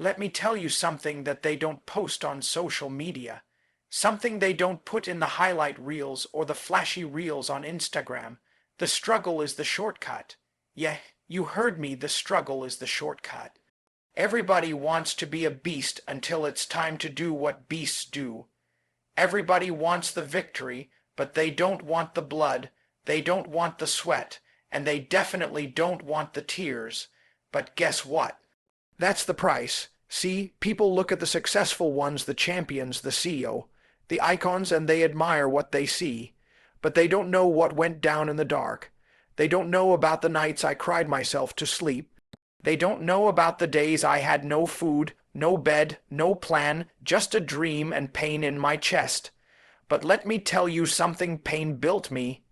Let me tell you something that they don't post on social media. Something they don't put in the highlight reels or the flashy reels on Instagram. The struggle is the shortcut. Yeah, you heard me, the struggle is the shortcut. Everybody wants to be a beast until it's time to do what beasts do. Everybody wants the victory, but they don't want the blood, they don't want the sweat, and they definitely don't want the tears. But guess what? That's the price. See, people look at the successful ones, the champions, the CEO, the icons, and they admire what they see. But they don't know what went down in the dark. They don't know about the nights I cried myself to sleep. They don't know about the days I had no food, no bed, no plan, just a dream and pain in my chest. But let me tell you something, pain built me.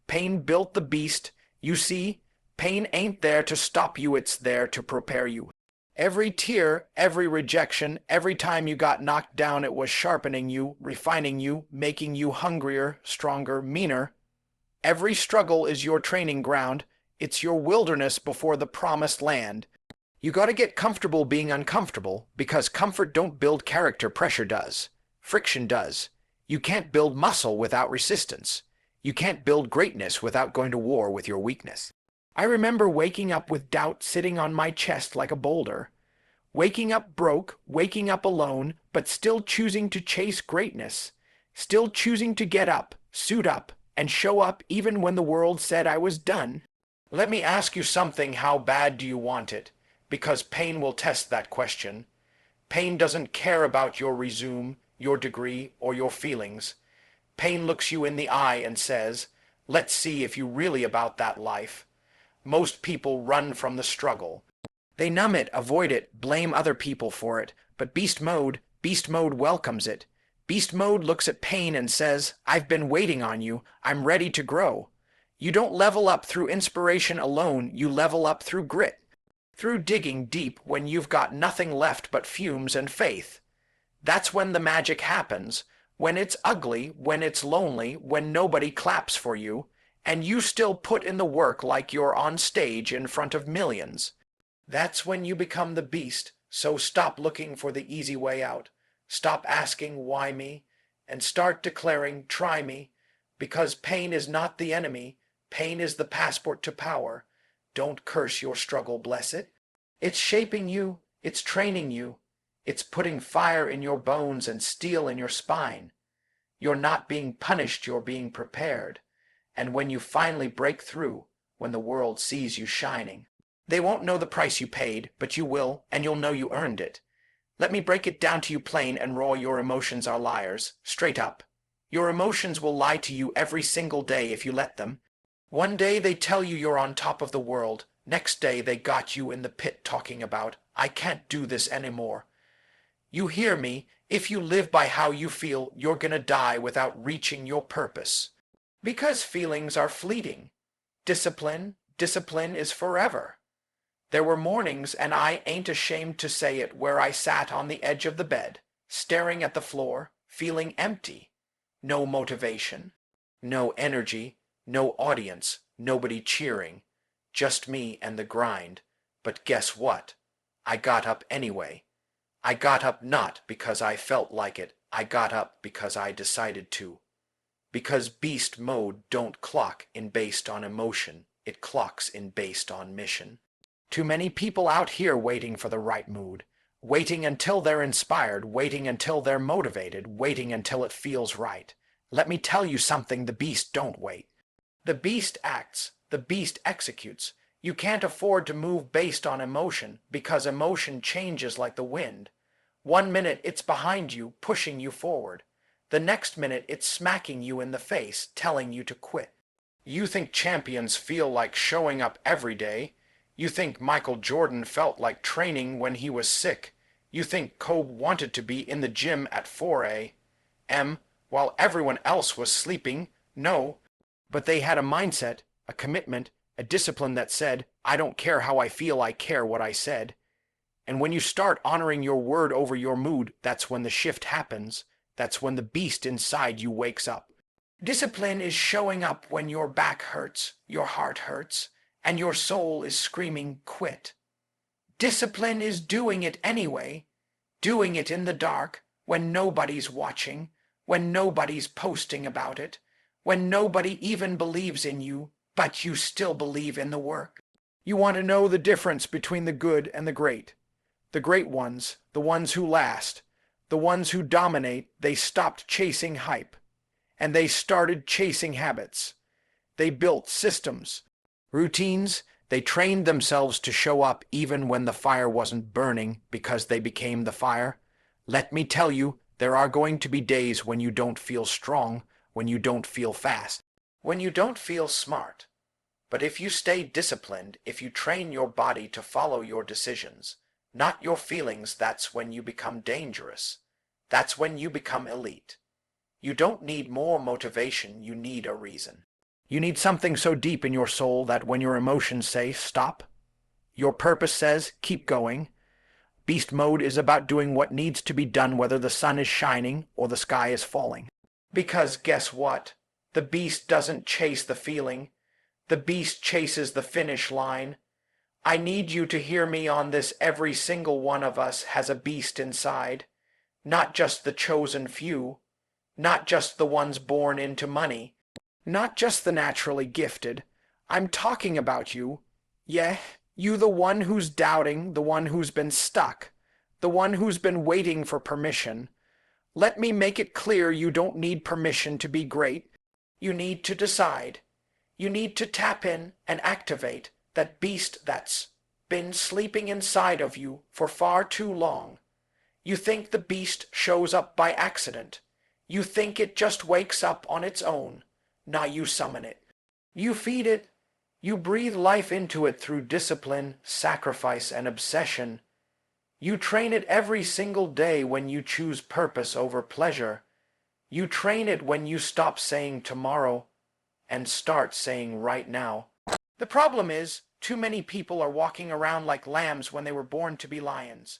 Pain built the beast. You see, pain ain't there to stop you, it's there to prepare you. Every tear, every rejection, every time you got knocked down, it was sharpening you, refining you, making you hungrier, stronger, meaner. Every struggle is your training ground. It's your wilderness before the promised land. You gotta get comfortable being uncomfortable, because comfort don't build character, pressure does. Friction does. You can't build muscle without resistance. You can't build greatness without going to war with your weakness. I remember waking up with doubt sitting on my chest like a boulder. Waking up broke, waking up alone, but still choosing to chase greatness. Still choosing to get up, suit up, and show up even when the world said I was done. Let me ask you something, how bad do you want it? Because pain will test that question. Pain doesn't care about your resume, your degree, or your feelings. Pain looks you in the eye and says, let's see if you really about that life. Most people run from the struggle. They numb it, avoid it, blame other people for it. But beast mode welcomes it. Beast mode looks at pain and says, I've been waiting on you, I'm ready to grow. You don't level up through inspiration alone, you level up through grit. Through digging deep when you've got nothing left but fumes and faith. That's when the magic happens. When it's ugly, when it's lonely, when nobody claps for you, and you still put in the work like you're on stage in front of millions. That's when you become the beast, so stop looking for the easy way out. Stop asking why me, and start declaring try me, because pain is not the enemy, pain is the passport to power. Don't curse your struggle, bless it. It's shaping you, it's training you, it's putting fire in your bones and steel in your spine. You're not being punished, you're being prepared. And when you finally break through, when the world sees you shining, they won't know the price you paid, but you will, and you'll know you earned it. Let me break it down to you plain and raw, your emotions are liars, straight up. Your emotions will lie to you every single day if you let them. One day they tell you you're on top of the world, next day they got you in the pit talking about, I can't do this anymore. You hear me, if you live by how you feel, you're gonna die without reaching your purpose. Because feelings are fleeting. Discipline is forever. There were mornings, and I ain't ashamed to say it, where I sat on the edge of the bed, staring at the floor, feeling empty. No motivation, no energy, no audience, nobody cheering. Just me and the grind. But guess what? I got up anyway. I got up not because I felt like it, I got up because I decided to. Because beast mode don't clock in based on emotion, it clocks in based on mission. Too many people out here waiting for the right mood, waiting until they're inspired, waiting until they're motivated, waiting until it feels right. Let me tell you something, the beast don't wait. The beast acts, the beast executes. You can't afford to move based on emotion, because emotion changes like the wind. 1 minute it's behind you, pushing you forward. The next minute it's smacking you in the face, telling you to quit. You think champions feel like showing up every day. You think Michael Jordan felt like training when he was sick. You think Kobe wanted to be in the gym at 4 a.m. while everyone else was sleeping. No, but they had a mindset, a commitment, a discipline that said, I don't care how I feel, I care what I said. And when you start honoring your word over your mood, that's when the shift happens. That's when the beast inside you wakes up. Discipline is showing up when your back hurts, your heart hurts, and your soul is screaming, quit. Discipline is doing it anyway, doing it in the dark, when nobody's watching, when nobody's posting about it, when nobody even believes in you, but you still believe in the work. You want to know the difference between the good and the great. The great ones, the ones who last, the ones who dominate, they stopped chasing hype, and they started chasing habits. They built systems, routines. They trained themselves to show up even when the fire wasn't burning because they became the fire. Let me tell you, there are going to be days when you don't feel strong, when you don't feel fast, when you don't feel smart. But if you stay disciplined, if you train your body to follow your decisions, not your feelings, that's when you become dangerous. That's when you become elite. You don't need more motivation, you need a reason. You need something so deep in your soul that when your emotions say stop, your purpose says keep going. Beast mode is about doing what needs to be done whether the sun is shining or the sky is falling. Because guess what? The beast doesn't chase the feeling. The beast chases the finish line. I need you to hear me on this. Every single one of us has a beast inside. Not just the chosen few. Not just the ones born into money. Not just the naturally gifted. I'm talking about you. Yeah, you, the one who's doubting, the one who's been stuck, the one who's been waiting for permission. Let me make it clear, you don't need permission to be great. You need to decide. You need to tap in and activate that beast that's been sleeping inside of you for far too long. You think the beast shows up by accident. You think it just wakes up on its own. Now you summon it. You feed it. You breathe life into it through discipline, sacrifice, and obsession. You train it every single day when you choose purpose over pleasure. You train it when you stop saying tomorrow and start saying right now. The problem is, too many people are walking around like lambs when they were born to be lions.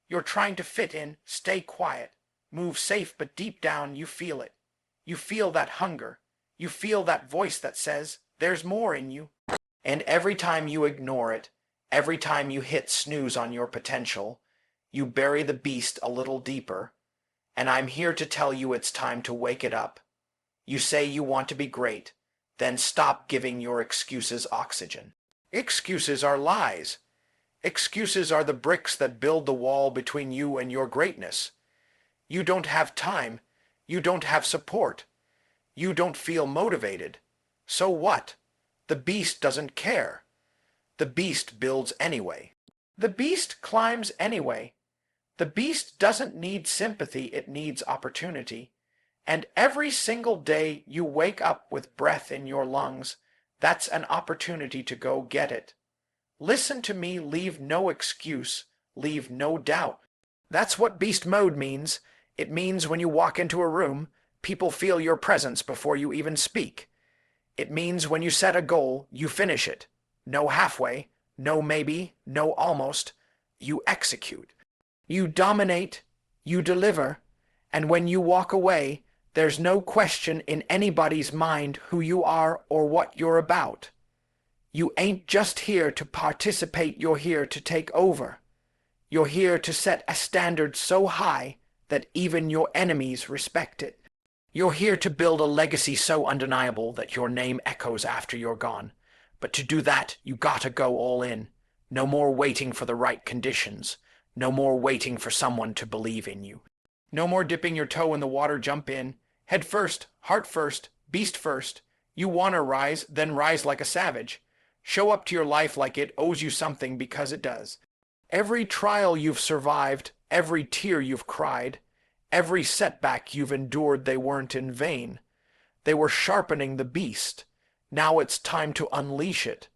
You're trying to fit in, stay quiet, move safe, but deep down you feel it. You feel that hunger. You feel that voice that says, there's more in you. And every time you ignore it, every time you hit snooze on your potential, you bury the beast a little deeper. And I'm here to tell you it's time to wake it up. You say you want to be great, then stop giving your excuses oxygen. Excuses are lies. Excuses are the bricks that build the wall between you and your greatness. You don't have time. You don't have support. You don't feel motivated. So what? The beast doesn't care. The beast builds anyway. The beast climbs anyway. The beast doesn't need sympathy, it needs opportunity. And every single day you wake up with breath in your lungs, that's an opportunity to go get it. Listen to me, leave no excuse, leave no doubt. That's what beast mode means. It means when you walk into a room, people feel your presence before you even speak. It means when you set a goal, you finish it. No halfway, no maybe, no almost. You execute. You dominate, you deliver, and when you walk away, there's no question in anybody's mind who you are or what you're about. You ain't just here to participate, you're here to take over. You're here to set a standard so high that even your enemies respect it. You're here to build a legacy so undeniable that your name echoes after you're gone. But to do that, you gotta go all in. No more waiting for the right conditions. No more waiting for someone to believe in you. No more dipping your toe in the water, jump in. Head first, heart first, beast first. You wanna rise, then rise like a savage. Show up to your life like it owes you something, because it does. Every trial you've survived, every tear you've cried, every setback you've endured, they weren't in vain. They were sharpening the beast. Now it's time to unleash it.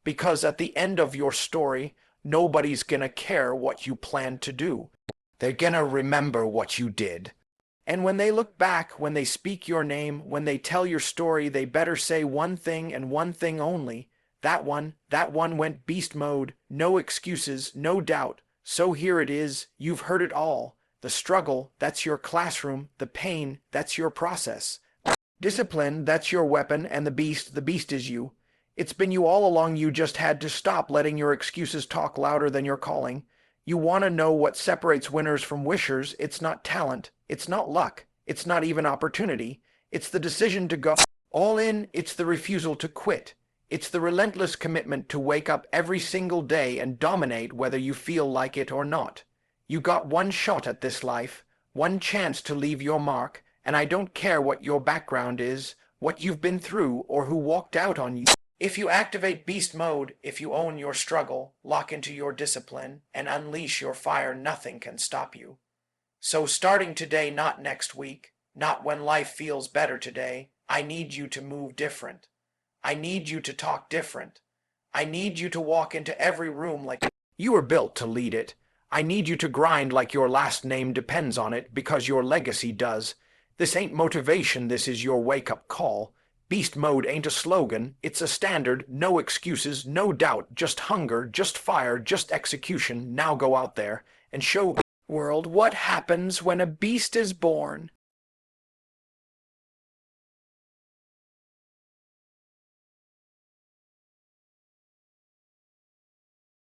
Because at the end of your story, nobody's gonna care what you planned to do. They're gonna remember what you did. And when they look back, when they speak your name, when they tell your story, they better say one thing and one thing only. That one went beast mode. No excuses, no doubt. So here it is. You've heard it all. The struggle, that's your classroom. The pain, that's your process. Discipline, that's your weapon. And the beast is you. It's been you all along. You just had to stop letting your excuses talk louder than your calling. You want to know what separates winners from wishers? It's not talent. It's not luck. It's not even opportunity. It's the decision to go all in. It's the refusal to quit. It's the relentless commitment to wake up every single day and dominate whether you feel like it or not. You got one shot at this life, one chance to leave your mark, and I don't care what your background is, what you've been through, or who walked out on you. If you activate beast mode, if you own your struggle, lock into your discipline, and unleash your fire, nothing can stop you. So starting today, not next week, not when life feels better today, I need you to move different. I need you to talk different. I need you to walk into every room like you were built to lead it. I need you to grind like your last name depends on it, because your legacy does. This ain't motivation, this is your wake-up call. Beast mode ain't a slogan, it's a standard. No excuses, no doubt, just hunger, just fire, just execution. Now go out there and show the world what happens when a beast is born.